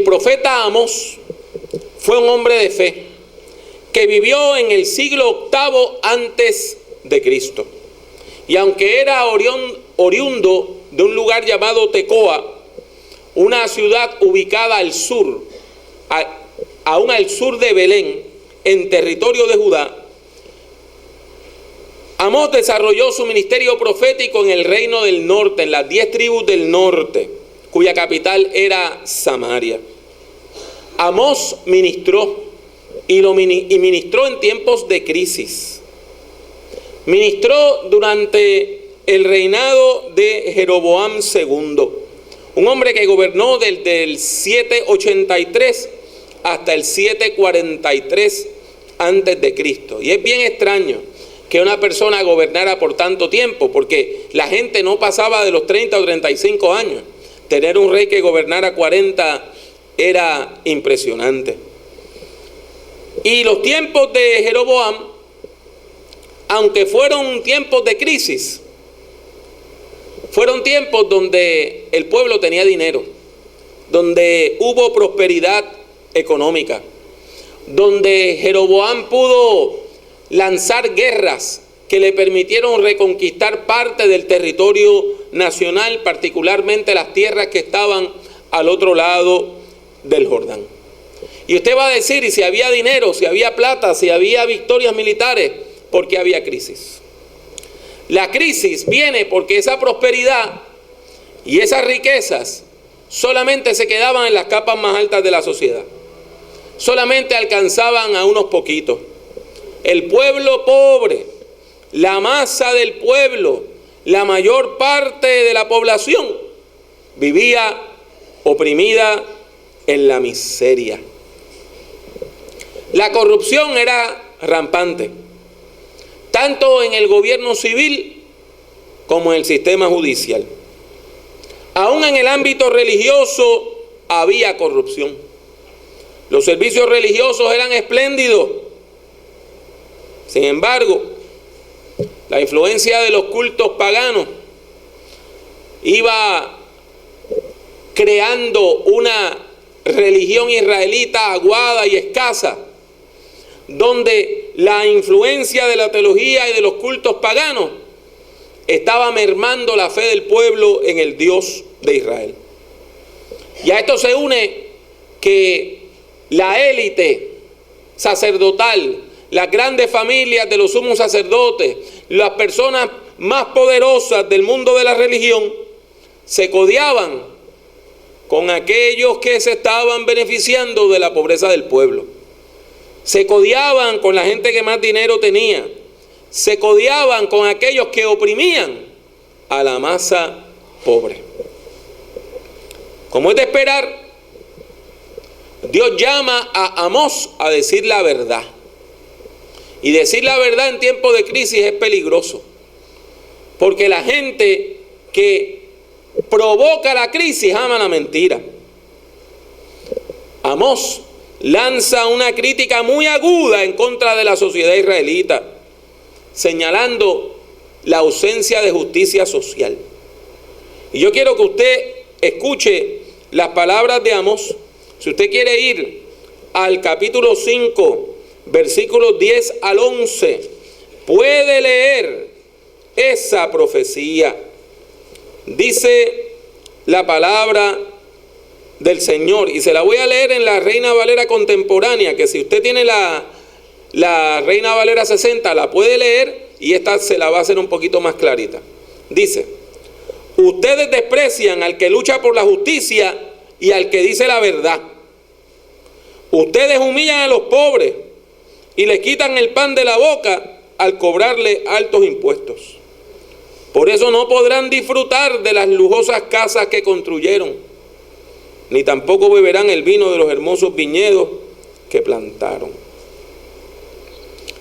profeta Amós fue un hombre de fe que vivió en el siglo VIII antes de Cristo. Y aunque era oriundo de un lugar llamado Tecoa, una ciudad ubicada al sur, aún al sur de Belén, en territorio de Judá, Amós desarrolló su ministerio profético en el reino del norte, en las 10 tribus del norte, cuya capital era Samaria. Amós ministró y ministró en tiempos de crisis. Ministró durante el reinado de Jeroboam II, un hombre que gobernó desde el 783 hasta el 743 antes de Cristo. Y es bien extraño que una persona gobernara por tanto tiempo, porque la gente no pasaba de los 30 o 35 años. Tener un rey que gobernara 40 era impresionante. Y los tiempos de Jeroboam, aunque fueron tiempos de crisis, fueron tiempos donde el pueblo tenía dinero, donde hubo prosperidad económica, donde Jeroboam pudo lanzar guerras que le permitieron reconquistar parte del territorio nacional, particularmente las tierras que estaban al otro lado del Jordán. Y usted va a decir, y si había dinero, si había plata, si había victorias militares, ¿por qué había crisis? La crisis viene porque esa prosperidad y esas riquezas solamente se quedaban en las capas más altas de la sociedad. Solamente alcanzaban a unos poquitos. El pueblo pobre, la masa del pueblo, la mayor parte de la población vivía oprimida en la miseria. La corrupción era rampante, tanto en el gobierno civil como en el sistema judicial. Aún en el ámbito religioso había corrupción. Los servicios religiosos eran espléndidos. Sin embargo, la influencia de los cultos paganos iba creando una religión israelita aguada y escasa, donde la influencia de la teología y de los cultos paganos estaba mermando la fe del pueblo en el Dios de Israel. Y a esto se une que la élite sacerdotal, las grandes familias de los sumos sacerdotes, las personas más poderosas del mundo de la religión, se codeaban con aquellos que se estaban beneficiando de la pobreza del pueblo. Se codeaban con la gente que más dinero tenía. Se codeaban con aquellos que oprimían a la masa pobre. Como es de esperar, Dios llama a Amós a decir la verdad. Y decir la verdad en tiempos de crisis es peligroso, porque la gente que provoca la crisis ama la mentira. Amós lanza una crítica muy aguda en contra de la sociedad israelita, señalando la ausencia de justicia social. Y yo quiero que usted escuche las palabras de Amós. Si usted quiere ir al capítulo 5, versículos 10 al 11, puede leer esa profecía. Dice la palabra del Señor, y se la voy a leer en la Reina Valera contemporánea, que si usted tiene la Reina Valera 60, la puede leer, y esta se la va a hacer un poquito más clarita. Dice: ustedes desprecian al que lucha por la justicia y al que dice la verdad. Ustedes humillan a los pobres y les quitan el pan de la boca al cobrarle altos impuestos. Por eso no podrán disfrutar de las lujosas casas que construyeron, ni tampoco beberán el vino de los hermosos viñedos que plantaron.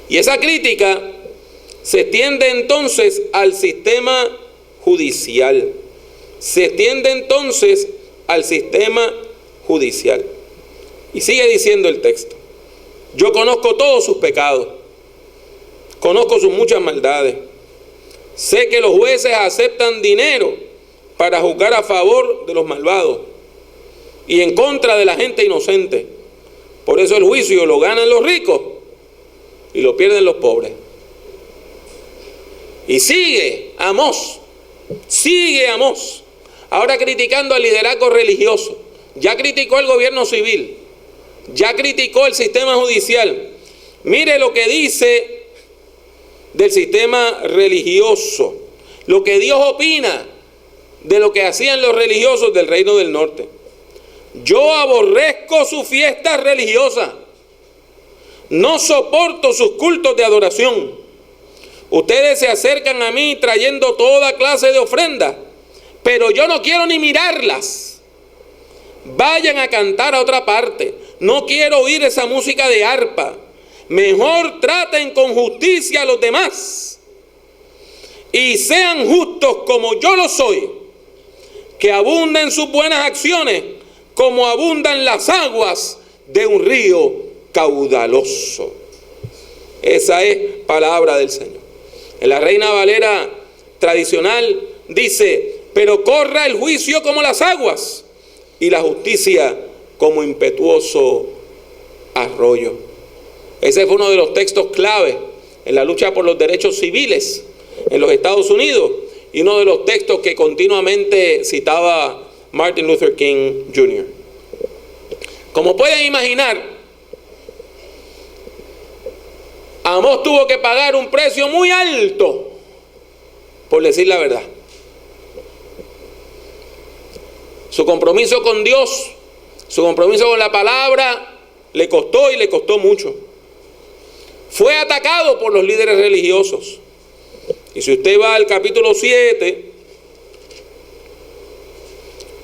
Y esa crítica se extiende entonces al sistema judicial. Se extiende entonces al sistema judicial. Y sigue diciendo el texto: yo conozco todos sus pecados, conozco sus muchas maldades. Sé que los jueces aceptan dinero para juzgar a favor de los malvados. y en contra de la gente inocente. Por eso el juicio lo ganan los ricos y lo pierden los pobres. Y sigue Amós, ahora criticando al liderazgo religioso. Ya criticó el gobierno civil, ya criticó el sistema judicial. Mire lo que dice del sistema religioso, lo que Dios opina de lo que hacían los religiosos del reino del norte. Yo aborrezco sus fiestas religiosas, no soporto sus cultos de adoración. Ustedes se acercan a mí trayendo toda clase de ofrendas, pero yo no quiero ni mirarlas. Vayan a cantar a otra parte, no quiero oír esa música de arpa. Mejor traten con justicia a los demás y sean justos como yo lo soy, que abunden sus buenas acciones como abundan las aguas de un río caudaloso. Esa es palabra del Señor. En la Reina Valera tradicional dice: pero corra el juicio como las aguas y la justicia como impetuoso arroyo. Ese fue uno de los textos clave en la lucha por los derechos civiles en los Estados Unidos y uno de los textos que continuamente citaba Martin Luther King Jr. Como pueden imaginar, Amós tuvo que pagar un precio muy alto por decir la verdad. Su compromiso con Dios, su compromiso con la palabra, le costó y le costó mucho. Fue atacado por los líderes religiosos. Y si usted va al capítulo 7,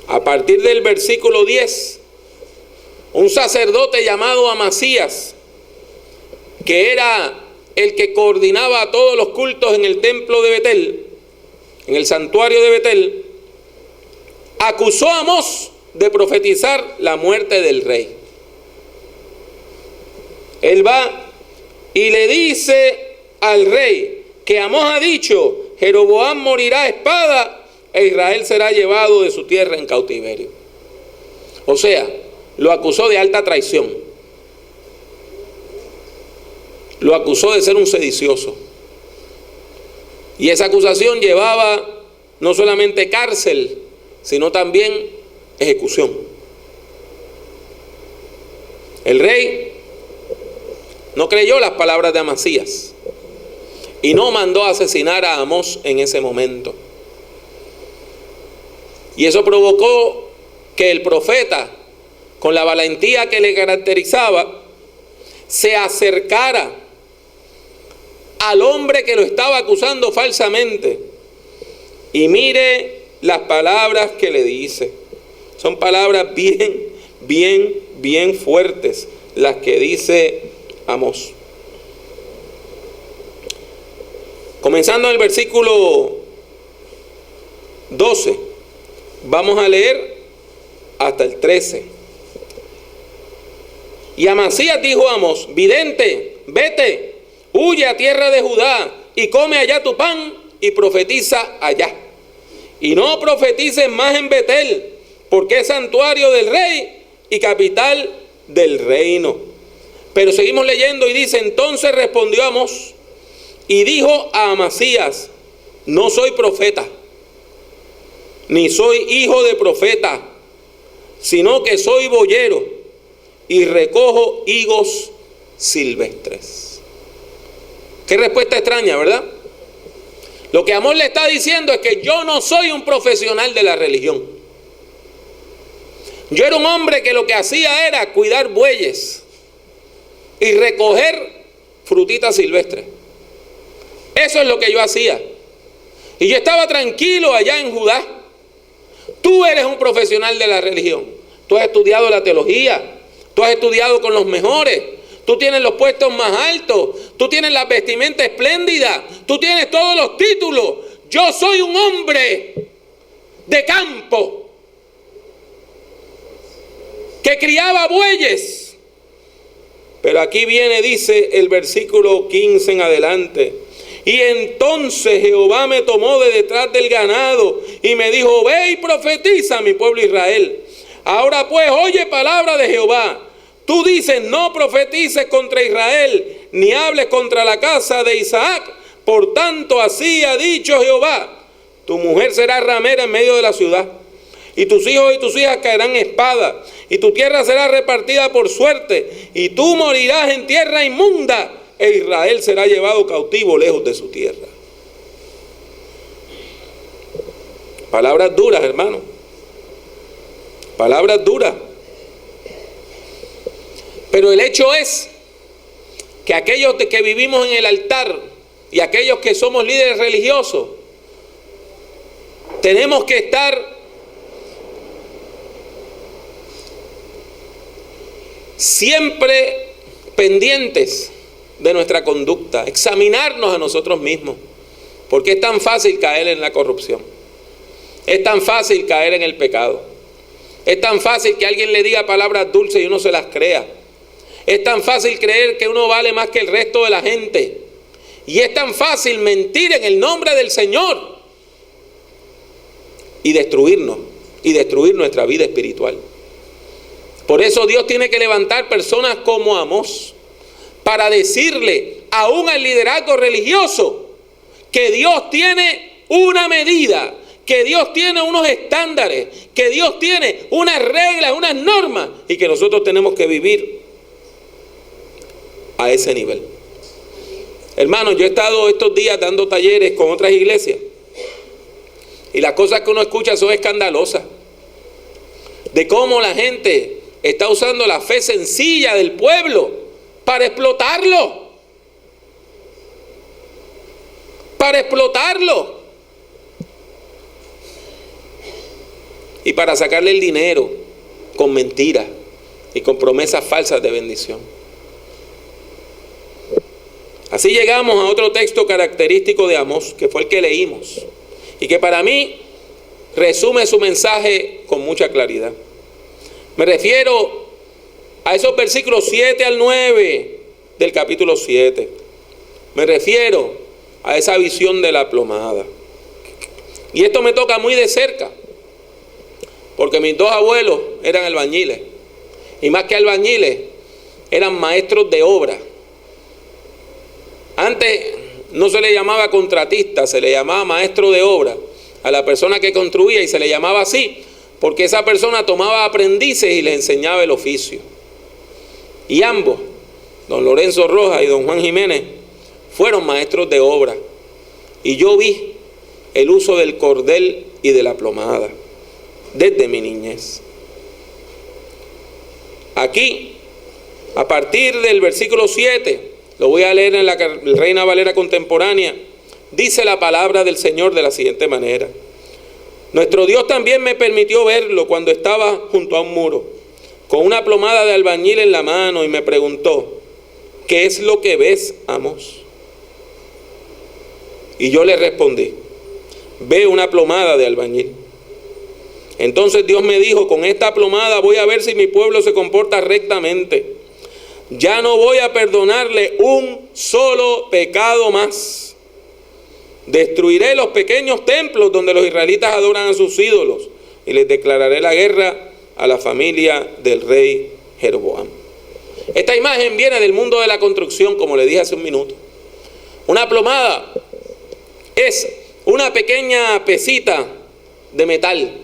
a partir del versículo 10, un sacerdote llamado Amasías, que era el que coordinaba todos los cultos en el templo de Betel, en el santuario de Betel, acusó a Amós de profetizar la muerte del rey. Él va y le dice al rey que Amós ha dicho: Jeroboam morirá a espada e Israel será llevado de su tierra en cautiverio. O sea, lo acusó de alta traición. Lo acusó de ser un sedicioso. Y esa acusación llevaba no solamente cárcel, sino también ejecución. El rey no creyó las palabras de Amasías y no mandó a asesinar a Amós en ese momento. Y eso provocó que el profeta, con la valentía que le caracterizaba, se acercara al hombre que lo estaba acusando falsamente. Y mire las palabras que le dice. Son palabras bien fuertes las que dice Amós. Comenzando en el versículo 12, vamos a leer hasta el 13. Y Amasías dijo a Amós: vidente, vete, huye a tierra de Judá y come allá tu pan y profetiza allá. Y no profetices más en Betel, porque es santuario del rey y capital del reino. Pero seguimos leyendo y dice: entonces respondió Amós y dijo a Amasías: no soy profeta, ni soy hijo de profeta, sino que soy boyero y recojo higos silvestres. Qué respuesta extraña, ¿verdad? Lo que Amós le está diciendo es que yo no soy un profesional de la religión. Yo era un hombre que lo que hacía era cuidar bueyes y recoger frutitas silvestres. Eso es lo que yo hacía. Y yo estaba tranquilo allá en Judá. Tú eres un profesional de la religión. Tú has estudiado la teología. Tú has estudiado con los mejores. Tú tienes los puestos más altos. Tú tienes la vestimenta espléndida. Tú tienes todos los títulos. Yo soy un hombre de campo que criaba bueyes. Pero aquí viene, dice el versículo 15 en adelante: y entonces Jehová me tomó de detrás del ganado y me dijo: ve y profetiza a mi pueblo Israel. Ahora pues, oye palabra de Jehová. Tú dices, no profetices contra Israel, ni hables contra la casa de Isaac. Por tanto, así ha dicho Jehová: tu mujer será ramera en medio de la ciudad, y tus hijos y tus hijas caerán espada, y tu tierra será repartida por suerte, y tú morirás en tierra inmunda, e Israel será llevado cautivo lejos de su tierra. Palabras duras, hermano. Palabras duras. Pero el hecho es que aquellos que vivimos en el altar y aquellos que somos líderes religiosos, tenemos que estar siempre pendientes de nuestra conducta, examinarnos a nosotros mismos, porque es tan fácil caer en la corrupción, es tan fácil caer en el pecado, es tan fácil que alguien le diga palabras dulces y uno se las crea, es tan fácil creer que uno vale más que el resto de la gente, y es tan fácil mentir en el nombre del Señor y destruirnos y destruir nuestra vida espiritual. Por eso Dios tiene que levantar personas como Amós para decirle aún al liderazgo religioso que Dios tiene una medida, que Dios tiene unos estándares, que Dios tiene unas reglas, unas normas, y que nosotros tenemos que vivir a ese nivel. Hermanos, yo he estado estos días dando talleres con otras iglesias y las cosas que uno escucha son escandalosas, de cómo la gente está usando la fe sencilla del pueblo para explotarlo. Para explotarlo. Y para sacarle el dinero con mentiras y con promesas falsas de bendición. Así llegamos a otro texto característico de Amós, que fue el que leímos, y que para mí resume su mensaje con mucha claridad. Me refiero a esos versículos 7 al 9 del capítulo 7. Me refiero a esa visión de la plomada. Y esto me toca muy de cerca, porque mis dos abuelos eran albañiles. Y más que albañiles, eran maestros de obra. Antes no se le llamaba contratista, se le llamaba maestro de obra a la persona que construía, y se le llamaba así porque esa persona tomaba aprendices y les enseñaba el oficio. Y ambos, don Lorenzo Rojas y don Juan Jiménez, fueron maestros de obra. Y yo vi el uso del cordel y de la plomada desde mi niñez. Aquí, a partir del versículo 7, lo voy a leer en la Reina Valera contemporánea, dice la palabra del Señor de la siguiente manera: nuestro Dios también me permitió verlo cuando estaba junto a un muro, con una plomada de albañil en la mano, y me preguntó: ¿qué es lo que ves, Amós? Y yo le respondí: veo una plomada de albañil. Entonces Dios me dijo: con esta plomada voy a ver si mi pueblo se comporta rectamente. Ya no voy a perdonarle un solo pecado más. Destruiré los pequeños templos donde los israelitas adoran a sus ídolos, y les declararé la guerra a la familia del rey Jeroboam. Esta imagen viene del mundo de la construcción, como le dije hace un minuto. Una plomada es una pequeña pesita de metal,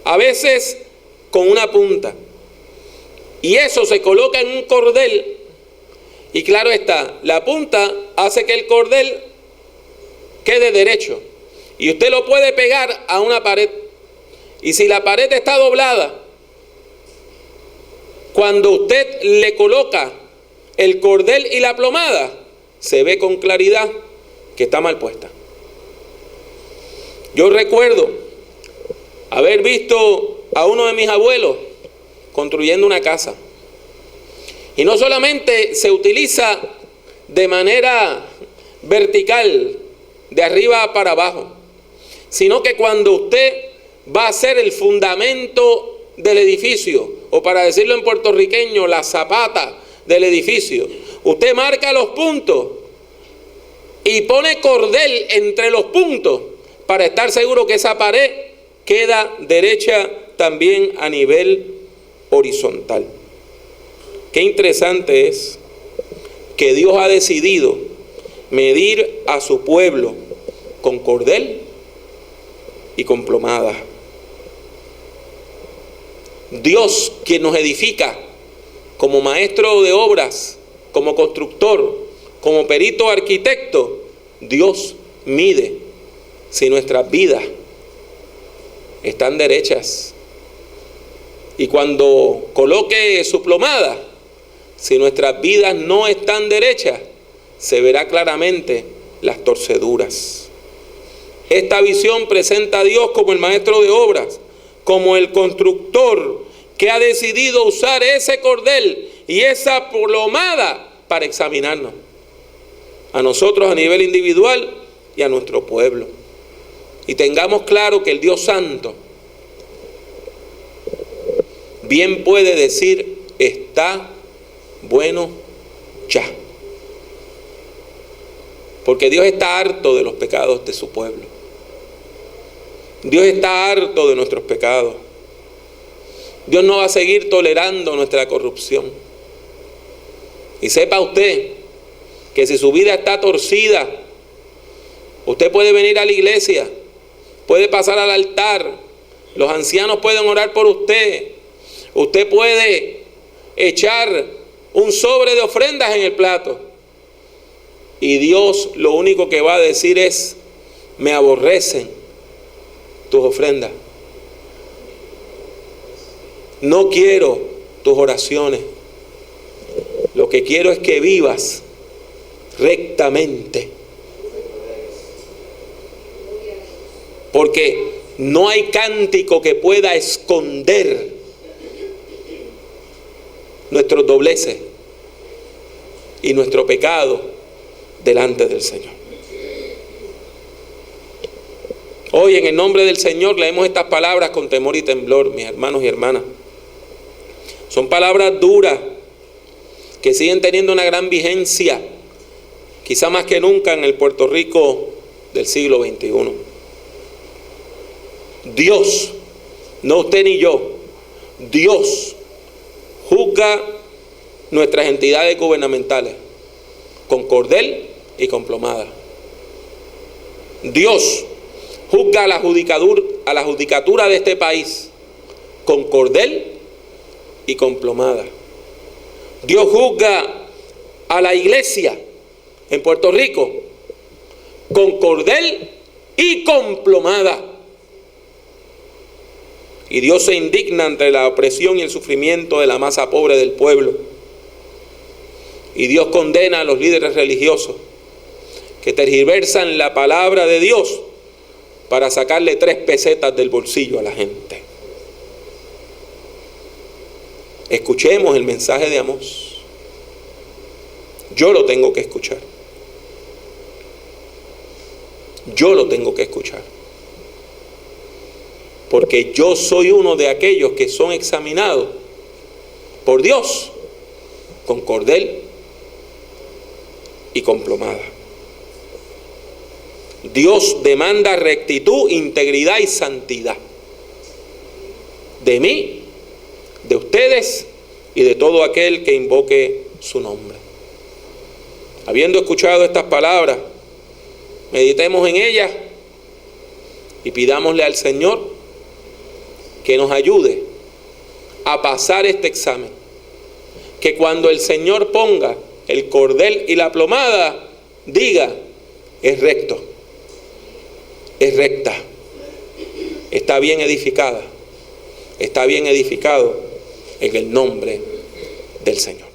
a veces con una punta, y eso se coloca en un cordel, y claro está, la punta hace que el cordel quede derecho, y usted lo puede pegar a una pared, y si la pared está doblada, cuando usted le coloca el cordel y la plomada, se ve con claridad que está mal puesta. Yo recuerdo haber visto a uno de mis abuelos construyendo una casa, y no solamente se utiliza de manera vertical, de arriba para abajo, sino que cuando usted va a hacer el fundamento del edificio, o para decirlo en puertorriqueño, la zapata del edificio, usted marca los puntos y pone cordel entre los puntos para estar seguro que esa pared queda derecha también a nivel horizontal. Qué interesante es que Dios ha decidido medir a su pueblo con cordel y con plomada. Dios, quien nos edifica como maestro de obras, como constructor, como perito arquitecto, Dios mide si nuestras vidas están derechas. Y cuando coloque su plomada, si nuestras vidas no están derechas, se verá claramente las torceduras. Esta visión presenta a Dios como el maestro de obras, como el constructor que ha decidido usar ese cordel y esa plomada para examinarnos, a nosotros a nivel individual y a nuestro pueblo. Y tengamos claro que el Dios Santo bien puede decir: está bueno ya. Porque Dios está harto de los pecados de su pueblo. Dios está harto de nuestros pecados. Dios no va a seguir tolerando nuestra corrupción. Y sepa usted que si su vida está torcida, usted puede venir a la iglesia, puede pasar al altar, los ancianos pueden orar por usted, usted puede echar un sobre de ofrendas en el plato, y Dios lo único que va a decir es: me aborrecen tus ofrendas, no quiero tus oraciones, lo que quiero es que vivas rectamente. Porque no hay cántico que pueda esconder nuestros dobleces y nuestro pecado delante del Señor. Hoy, en el nombre del Señor, leemos estas palabras con temor y temblor, mis hermanos y hermanas. Son palabras duras que siguen teniendo una gran vigencia, quizá más que nunca en el Puerto Rico del siglo XXI. Dios, no usted ni yo, Dios juzga nuestras entidades gubernamentales con cordel y con plomada. Dios juzga a la judicatura de este país con cordel y con plomada. Dios juzga a la iglesia en Puerto Rico con cordel y con plomada. Y Dios se indigna ante la opresión y el sufrimiento de la masa pobre del pueblo. Y Dios condena a los líderes religiosos que tergiversan la palabra de Dios para sacarle 3 pesetas del bolsillo a la gente. Escuchemos el mensaje de Amós. Yo lo tengo que escuchar. Yo lo tengo que escuchar. Porque yo soy uno de aquellos que son examinados por Dios con cordel y con plomada. Dios demanda rectitud, integridad y santidad de mí, de ustedes y de todo aquel que invoque su nombre. Habiendo escuchado estas palabras, meditemos en ellas y pidámosle al Señor que nos ayude a pasar este examen. Que cuando el Señor ponga el cordel y la plomada, diga: es recto, es recta, está bien edificada, está bien edificado en el nombre del Señor.